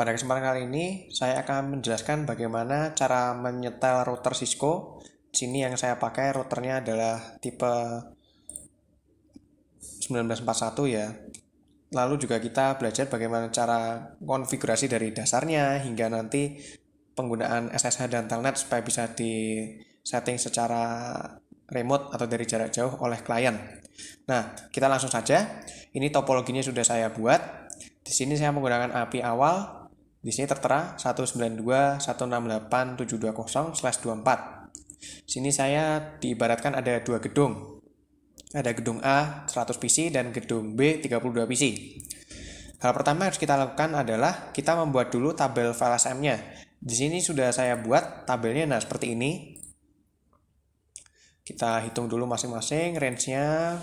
Pada kesempatan kali ini, saya akan menjelaskan bagaimana cara menyetel router Cisco. Di sini yang saya pakai routernya adalah tipe 1941 ya. Lalu juga kita belajar bagaimana cara konfigurasi dari dasarnya hingga nanti penggunaan SSH dan telnet supaya bisa di setting secara remote atau dari jarak jauh oleh klien. Nah, kita langsung saja. Ini topologinya sudah saya buat. Di sini saya menggunakan API awal. Di sini tertera 192.168.720/24. Di sini saya diibaratkan ada dua gedung. Ada gedung A 100 PC dan gedung B 32 PC. Hal pertama yang harus kita lakukan adalah kita membuat dulu tabel file SM-nya. Di sini sudah saya buat tabelnya, nah seperti ini. Kita hitung dulu masing-masing range-nya.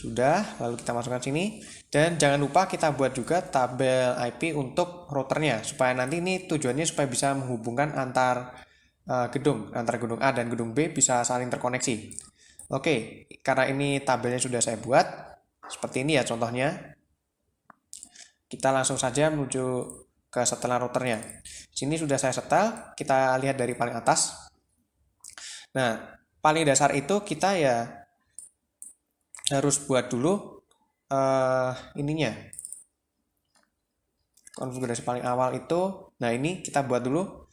Sudah, lalu kita masukkan sini. Dan jangan lupa kita buat juga tabel IP untuk routernya, supaya nanti ini tujuannya supaya bisa menghubungkan antar gedung, antara gedung A dan gedung B bisa saling terkoneksi. Oke, karena ini tabelnya sudah saya buat, seperti ini ya contohnya. Kita langsung saja menuju ke setelan routernya. Sini sudah saya setel, kita lihat dari paling atas. Nah, paling dasar itu kita ya harus buat dulu ininya. Konfigurasi paling awal itu, nah ini kita buat dulu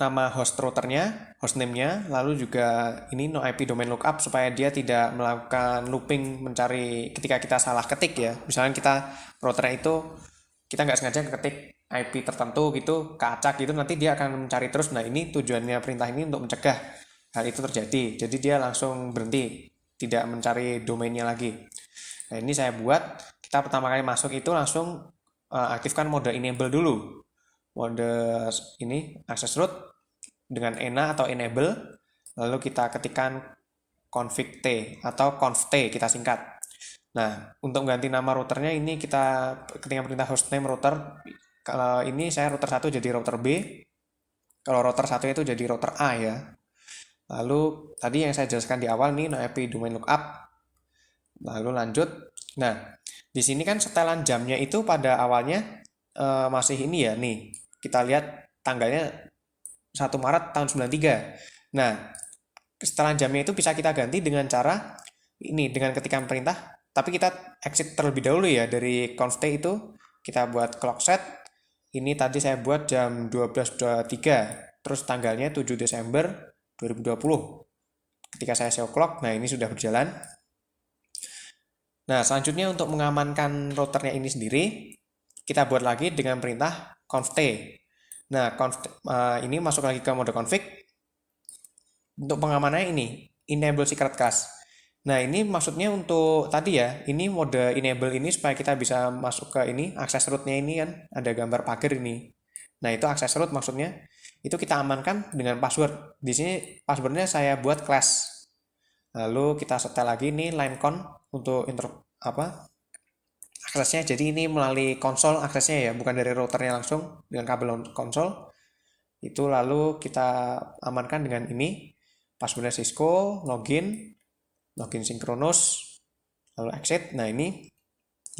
nama host routernya, hostname-nya, lalu juga ini no IP domain lookup supaya dia tidak melakukan looping mencari ketika kita salah ketik ya. Misalnya kita routernya itu kita nggak sengaja ketik IP tertentu gitu, keacak gitu, nanti dia akan mencari terus. Nah ini tujuannya perintah ini untuk mencegah hal itu terjadi. Jadi dia langsung berhenti, tidak mencari domainnya lagi. Nah ini saya buat, kita pertama kali masuk itu langsung aktifkan mode enable dulu. Mode ini access root dengan ena atau enable, lalu kita ketikkan config T atau conf T kita singkat. Nah, untuk ganti nama routernya ini kita ketikkan perintah hostname router. Kalau ini saya router 1 jadi router B. Kalau router 1 itu jadi router A ya. Lalu tadi yang saya jelaskan di awal nih no IP domain lookup. Lalu lanjut. Nah, di sini kan setelan jamnya itu pada awalnya masih ini ya nih. Kita lihat tanggalnya 1 Maret tahun 93. Nah, setelan jamnya itu bisa kita ganti dengan cara ini, dengan ketikan perintah, tapi kita exit terlebih dahulu ya dari conf T itu. Kita buat clock set. Ini tadi saya buat jam 12.23. Terus tanggalnya 7 Desember 2020. Ketika saya show clock, nah ini sudah berjalan. Nah, selanjutnya untuk mengamankan routernya ini sendiri, kita buat lagi dengan perintah conf T. Nah, ini masuk lagi ke mode config. Untuk pengamanannya ini, enable secret cache. Nah, ini maksudnya untuk tadi ya, ini mode enable ini supaya kita bisa masuk ke ini, access root-nya ini kan, ada gambar pagar ini. Nah, itu access root maksudnya. Itu kita amankan dengan password. Di sini passwordnya saya buat class. Lalu kita setel lagi ini linecon untuk aksesnya. Jadi ini melalui konsol aksesnya ya, bukan dari routernya langsung dengan kabel konsol. Itu lalu kita amankan dengan ini passwordnya Cisco, login sinkronus, lalu exit. Nah ini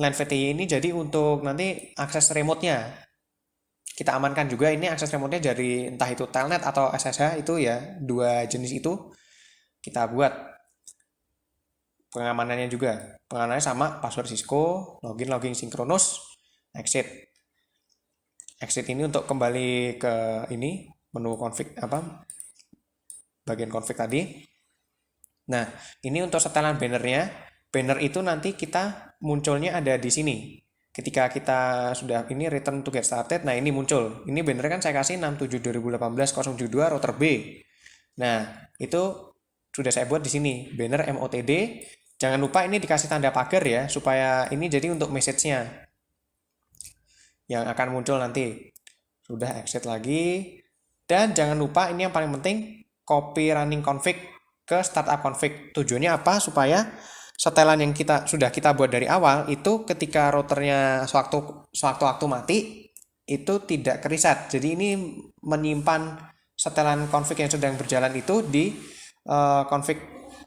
LAN VTY ini jadi untuk nanti akses remote-nya. Kita amankan juga ini akses remote-nya dari entah itu telnet atau SSH itu ya, dua jenis itu kita buat pengamanannya juga. Pengamanannya sama, password Cisco, login sinkronus, exit. Exit ini untuk kembali ke ini menu config bagian config tadi. Nah, ini untuk setelan bannernya. Banner itu nanti kita munculnya ada di sini. Ketika kita sudah ini return to get started, nah ini muncul. Ini bannernya kan saya kasih 67.2018.072 router B. Nah, itu sudah saya buat di sini. Banner MOTD. Jangan lupa ini dikasih tanda pagar ya, supaya ini jadi untuk message-nya yang akan muncul nanti. Sudah exit lagi. Dan jangan lupa ini yang paling penting, copy running config ke startup config. Tujuannya apa? Supaya setelan yang sudah kita buat dari awal itu ketika routernya sewaktu-waktu mati itu tidak kereset. Jadi ini menyimpan setelan config yang sedang berjalan itu di config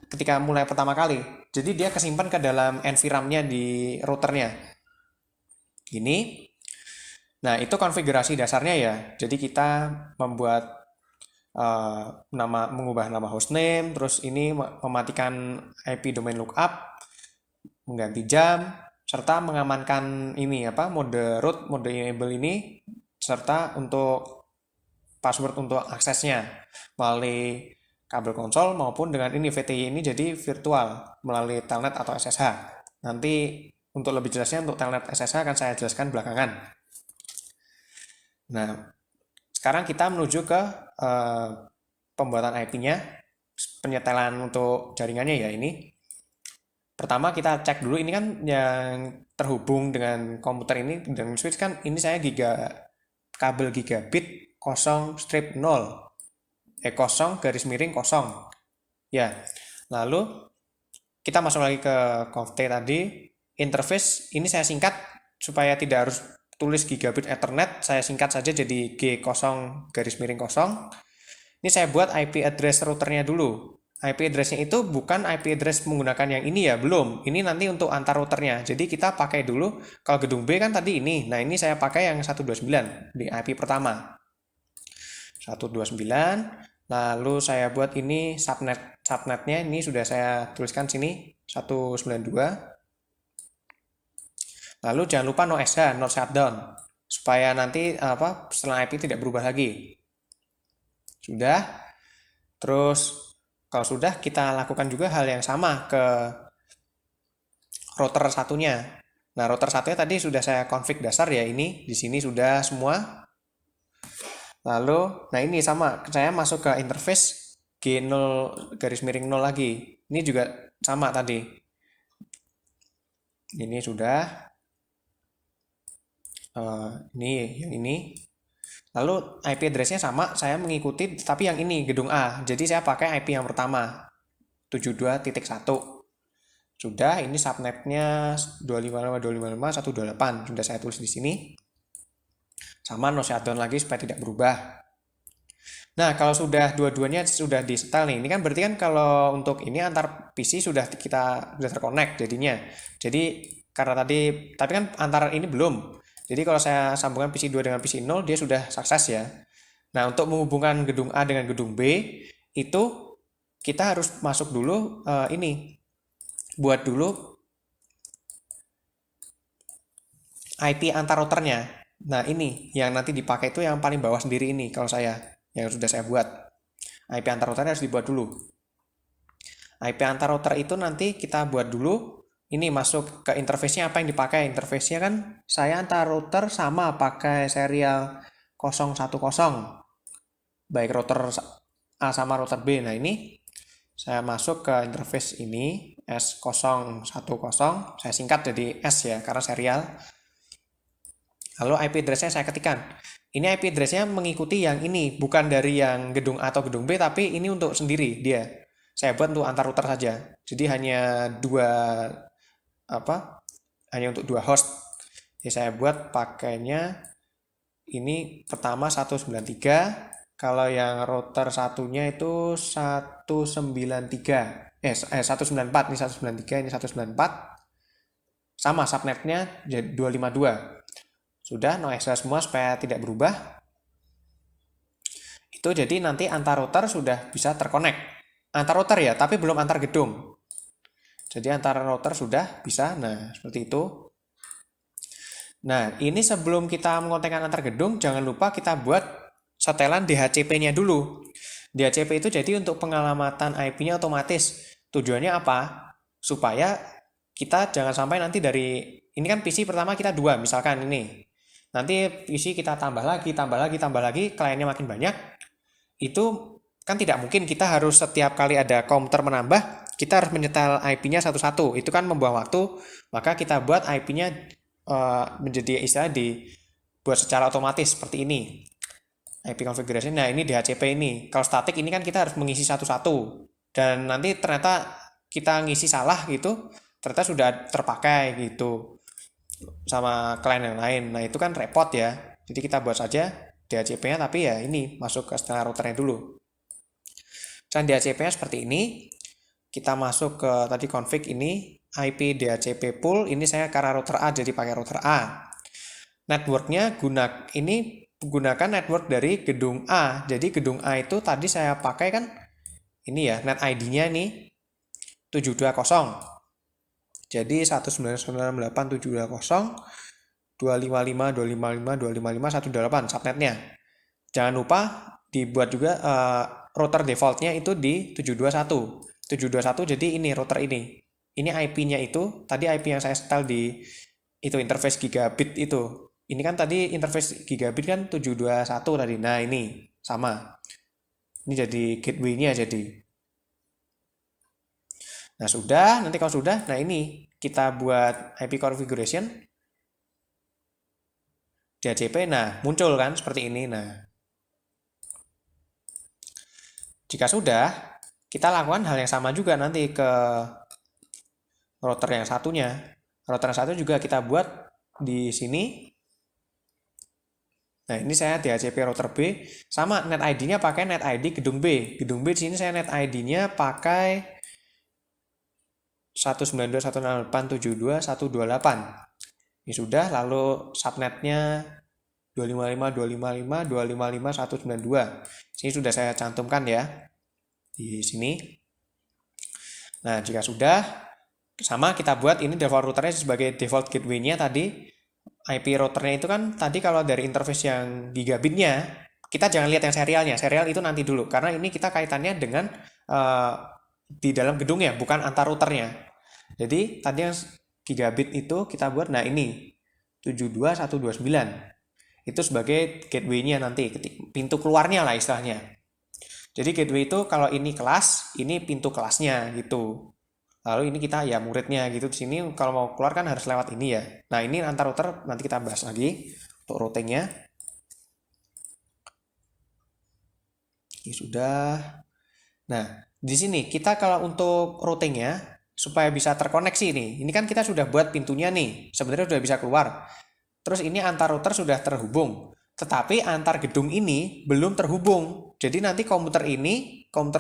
ketika mulai pertama kali. Jadi dia kesimpan ke dalam NVRAM-nya di routernya. Ini. Nah, itu konfigurasi dasarnya ya. Jadi kita membuat mengubah nama hostname, terus ini mematikan IP domain lookup, mengganti jam, serta mengamankan ini mode root, mode enable ini, serta untuk password untuk aksesnya melalui kabel konsol maupun dengan ini VTY ini jadi virtual melalui telnet atau SSH. Nanti untuk lebih jelasnya untuk telnet SSH akan saya jelaskan belakangan. Nah, sekarang kita menuju ke pembuatan IP-nya, penyetelan untuk jaringannya ya ini. Pertama kita cek dulu ini kan yang terhubung dengan komputer ini dengan switch kan ini saya kabel gigabit 0/0 0 ya. Lalu kita masuk lagi ke conft tadi, interface ini saya singkat supaya tidak harus tulis gigabit ethernet, saya singkat saja jadi G0/0. Ini saya buat IP address routernya dulu. IP address-nya itu bukan IP address menggunakan yang ini ya, belum. Ini nanti untuk antar routernya. Jadi kita pakai dulu, kalau gedung B kan tadi ini. Nah ini saya pakai yang 129 di IP pertama. 129, lalu saya buat ini subnetnya ini sudah saya tuliskan sini, 192. Lalu jangan lupa no SH, no shutdown. Supaya nanti setelah IP tidak berubah lagi. Sudah. Terus kalau sudah kita lakukan juga hal yang sama ke router satunya. Nah, router satunya tadi sudah saya config dasar ya ini. Di sini sudah semua. Lalu, nah ini sama. Saya masuk ke interface G0 _0 lagi. Ini juga sama tadi. Ini sudah. Ini yang ini. Lalu IP address-nya sama, saya mengikuti tapi yang ini gedung A. Jadi saya pakai IP yang pertama 72.1. Sudah, ini subnetnya 255.255.128 sudah saya tulis di sini. Sama no shutdown lagi supaya tidak berubah. Nah, kalau sudah dua-duanya sudah di setel nih. Ini kan berarti kan kalau untuk ini antar PC sudah terconnect jadinya. Jadi karena tadi tapi kan antar ini belum. Jadi kalau saya sambungkan PC 2 dengan PC 0, dia sudah sukses ya. Nah, untuk menghubungkan gedung A dengan gedung B, itu kita harus masuk dulu ini. Buat dulu IP antar routernya. Nah, ini yang nanti dipakai itu yang paling bawah sendiri ini kalau saya, yang sudah saya buat. IP antar routernya harus dibuat dulu. IP antar router itu nanti kita buat dulu. Ini masuk ke interface-nya apa yang dipakai. Interface-nya kan saya antar router sama pakai serial 010. Baik router A sama router B. Nah ini saya masuk ke interface ini S010. Saya singkat jadi S ya karena serial. Lalu IP address-nya saya ketikkan. Ini IP address-nya mengikuti yang ini. Bukan dari yang gedung A atau gedung B. Tapi ini untuk sendiri dia. Saya buat untuk antar router saja. Jadi hanya hanya untuk 2 host. Jadi saya buat pakainya ini pertama 193, kalau yang router satunya itu 194, ini 193, ini 194. Sama subnetnya 252. Sudah no extra semua supaya tidak berubah. Itu jadi nanti antar router sudah bisa terkonek. Antar router ya, tapi belum antar gedung. Jadi antara router sudah bisa, nah seperti itu. Nah ini sebelum kita mengontekkan antar gedung, jangan lupa kita buat setelan DHCP-nya dulu. DHCP itu jadi untuk pengalamatan IP-nya otomatis. Tujuannya apa? Supaya kita jangan sampai nanti dari, ini kan PC pertama kita 2, misalkan ini. Nanti PC kita tambah lagi, kliennya makin banyak. Itu kan tidak mungkin kita harus setiap kali ada komputer menambah, kita harus menyetel IP-nya satu-satu. Itu kan membuang waktu. Maka kita buat IP-nya menjadi istilah dibuat secara otomatis seperti ini. IP configuration. Nah, ini DHCP ini. Kalau static ini kan kita harus mengisi satu-satu. Dan nanti ternyata kita ngisi salah gitu, ternyata sudah terpakai gitu sama klien yang lain. Nah, itu kan repot ya. Jadi kita buat saja DHCP-nya tapi ya ini masuk ke setelah routernya dulu. Dan DHCP-nya seperti ini. kita masuk ke tadi config ini IP DHCP pool, ini saya karena router A jadi pakai router A. Networknya gunakan network dari gedung A. Jadi gedung A itu tadi saya pakai kan ini ya, net ID-nya nih 720. Jadi 192.720.255.255.255.128 subnetnya. Jangan lupa dibuat juga router defaultnya itu di 721. 721 jadi ini router ini. Ini IP-nya itu, tadi IP yang saya setel di itu interface gigabit itu. Ini kan tadi interface gigabit kan 721 tadi. Nah, ini sama. Ini jadi gateway-nya jadi. Nah, sudah, nanti kalau sudah, nah ini kita buat IP configuration DHCP. Nah, muncul kan seperti ini. Nah, jika sudah, kita lakukan hal yang sama juga nanti ke router yang satunya. Router yang satu juga kita buat di sini. Nah, ini saya DHCP router B sama net ID-nya pakai net ID gedung B. Gedung B di sini saya net ID-nya pakai 192.168.72.128. Ini sudah, lalu subnetnya 255.255.255.192. Sini sudah saya cantumkan ya di sini. Nah, jika sudah, sama kita buat ini default routernya sebagai default gateway-nya tadi. IP routernya itu kan tadi kalau dari interface yang gigabitnya, kita jangan lihat yang serialnya. Serial itu nanti dulu, karena ini kita kaitannya dengan di dalam gedungnya, bukan antar routernya. Jadi tadi yang gigabit itu kita buat, nah ini 72129. Itu sebagai gateway-nya nanti, pintu keluarnya lah istilahnya. Jadi gateway itu kalau ini kelas, ini pintu kelasnya gitu. Lalu ini kita ya muridnya gitu. Di sini kalau mau keluar kan harus lewat ini ya. Nah, ini antar router nanti kita bahas lagi untuk routingnya. Ini sudah. Nah, di sini kita kalau untuk routingnya supaya bisa terkoneksi nih. Ini kan kita sudah buat pintunya nih. Sebenarnya sudah bisa keluar. Terus ini antar router sudah terhubung. Tetapi antar gedung ini belum terhubung. Jadi nanti komputer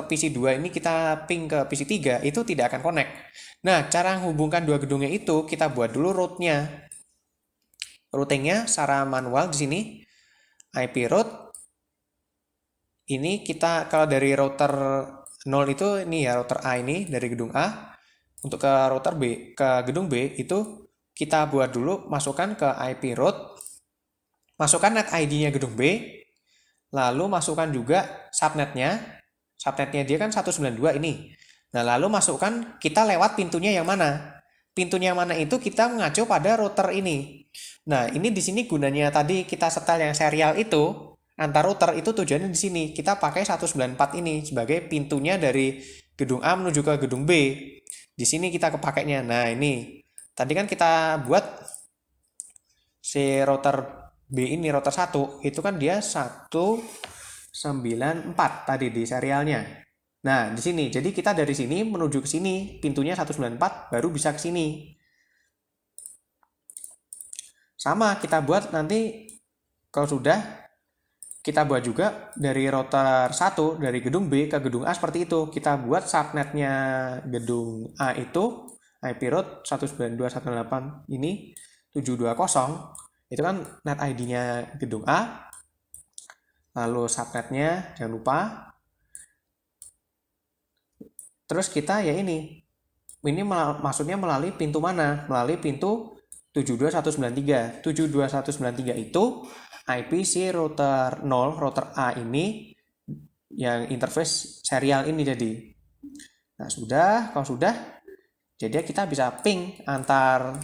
PC 2 ini kita ping ke PC 3 itu tidak akan connect. Nah, cara menghubungkan dua gedungnya itu kita buat dulu route-nya. Routingnya secara manual di sini IP route. Ini kita kalau dari router 0 itu ini ya router A ini dari gedung A. Untuk ke router B, ke gedung B itu kita buat dulu masukkan ke IP route. Masukkan net ID-nya gedung B. Lalu masukkan juga subnetnya. Subnetnya dia kan 192 ini. Nah, lalu masukkan kita lewat pintunya yang mana. Pintunya yang mana itu kita mengacu pada router ini. Nah, ini di sini gunanya tadi kita setel yang serial itu, antar router itu tujuannya di sini. Kita pakai 194 ini sebagai pintunya dari gedung A menuju ke gedung B. Di sini kita kepakainya. Nah, ini. Tadi kan kita buat si router B ini router 1 itu kan dia 194 tadi di serialnya. Nah, di sini. Jadi kita dari sini menuju ke sini, pintunya 194 baru bisa ke sini. Sama kita buat nanti kalau sudah kita buat juga dari router 1 dari gedung B ke gedung A seperti itu. Kita buat subnetnya gedung A itu IP route 192.168 ini 720. Itu kan net ID-nya gedung A. Lalu subnetnya jangan lupa. Terus kita ya ini maksudnya melalui pintu mana? Melalui pintu 72193. 72193 itu IP si router 0, router A ini yang interface serial ini jadi. Nah, sudah, kalau sudah jadi kita bisa ping antar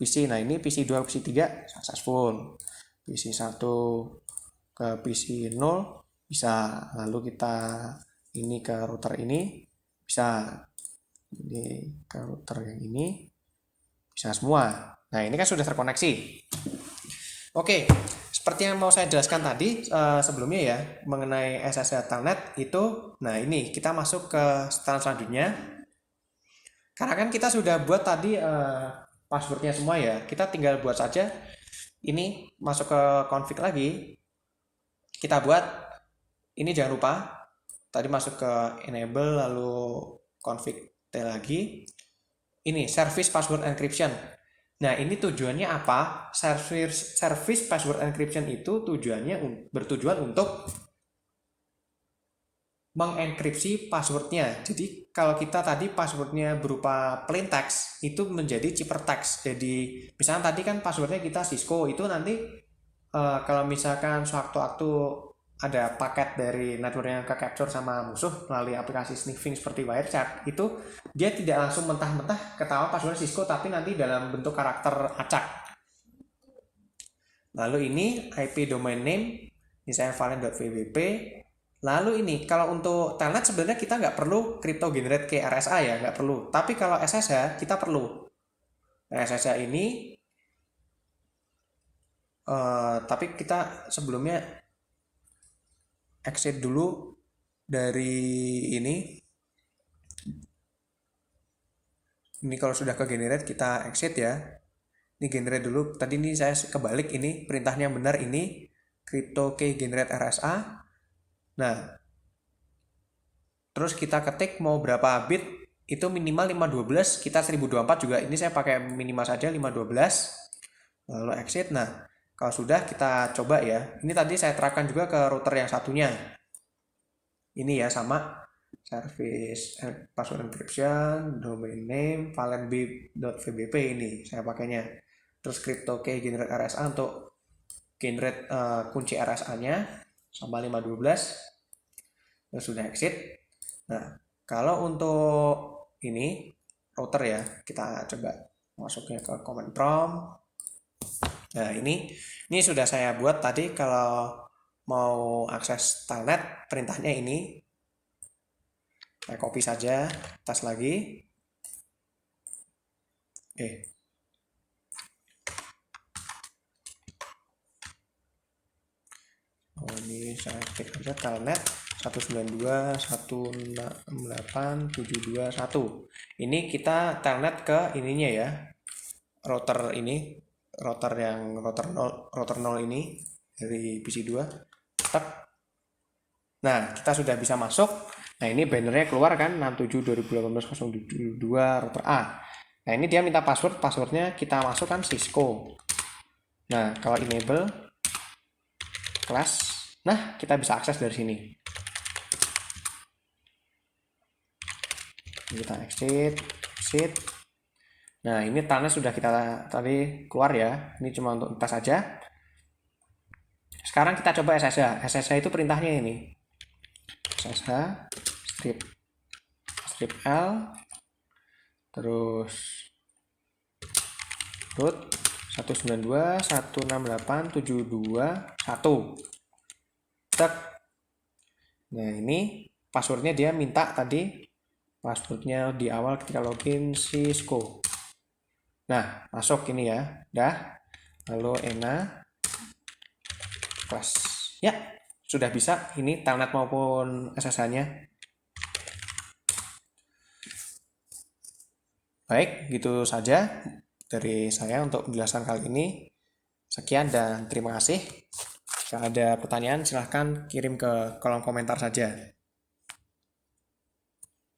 PC. Nah, ini PC 2 PC 3 successful. PC 1 ke PC 0 bisa. Lalu kita ini ke router ini bisa. Ini ke router yang ini bisa semua. Nah, ini kan sudah terkoneksi. Oke, seperti yang mau saya jelaskan tadi sebelumnya ya mengenai SSH Telnet itu. Nah, ini kita masuk ke setelan selanjutnya. Karena kan kita sudah buat tadi passwordnya semua ya, kita tinggal buat saja ini masuk ke config lagi, kita buat ini jangan lupa tadi masuk ke enable lalu config lagi. Ini service password encryption. Nah, ini tujuannya apa? Service password encryption itu bertujuan untuk mengenkripsi passwordnya. Jadi kalau kita tadi passwordnya berupa plain text, itu menjadi ciphertext. Jadi misalnya tadi kan passwordnya kita Cisco, itu nanti kalau misalkan sewaktu-waktu ada paket dari network yang ke capture sama musuh melalui aplikasi sniffing seperti Wirechat, itu dia tidak langsung mentah-mentah ketahuan password Cisco, tapi nanti dalam bentuk karakter acak. Lalu ini IP domain name, misalnya valen.vbp. Lalu ini, kalau untuk telnet sebenarnya kita nggak perlu crypto generate ke RSA ya, nggak perlu. Tapi kalau SSH kita perlu. Nah, SSH ini, tapi kita sebelumnya exit dulu dari ini. Ini kalau sudah ke generate kita exit ya. Ini generate dulu. Tadi ini saya kebalik, ini perintahnya benar, ini crypto key generate RSA. Nah, terus kita ketik mau berapa bit, itu minimal 512, kita 1024 juga, ini saya pakai minimal saja 512. Lalu exit. Nah, kalau sudah kita coba ya. Ini tadi saya terapkan juga ke router yang satunya. Ini ya sama service password encryption, domain name, valen.vbp ini saya pakainya. Terus crypto key generate RSA untuk generate kunci RSA-nya sama 512. Terus sudah exit. Nah, kalau untuk ini router ya, kita coba masuknya ke command prompt. Nah, ini sudah saya buat tadi. Kalau mau akses telnet, perintahnya ini. Saya copy saja, tas lagi. Ini saya ketik aja telnet 192.168.721. Ini kita telnet ke ininya ya, router ini, router 0 ini dari PC2. Nah, kita sudah bisa masuk. Nah, ini bannernya keluar kan, 67.2018.072 router A. Nah, ini dia minta passwordnya kita masukkan Cisco. Nah, kalau enable class, nah kita bisa akses dari sini. Kita exit. Nah, ini tanah sudah kita tadi keluar ya. Ini cuma untuk tas saja. Sekarang kita coba SSH. SSH itu perintahnya ini. SSH strip L, terus root 192.168.721. Nah, ini passwordnya dia minta tadi, passwordnya di awal ketika login Cisco. Nah, masuk ini ya, dah. Lalu ena class. Ya, sudah bisa ini telnet maupun SSH-nya. Baik, gitu saja dari saya untuk penjelasan kali ini. Sekian dan terima kasih. Jika ada pertanyaan silahkan kirim ke kolom komentar saja.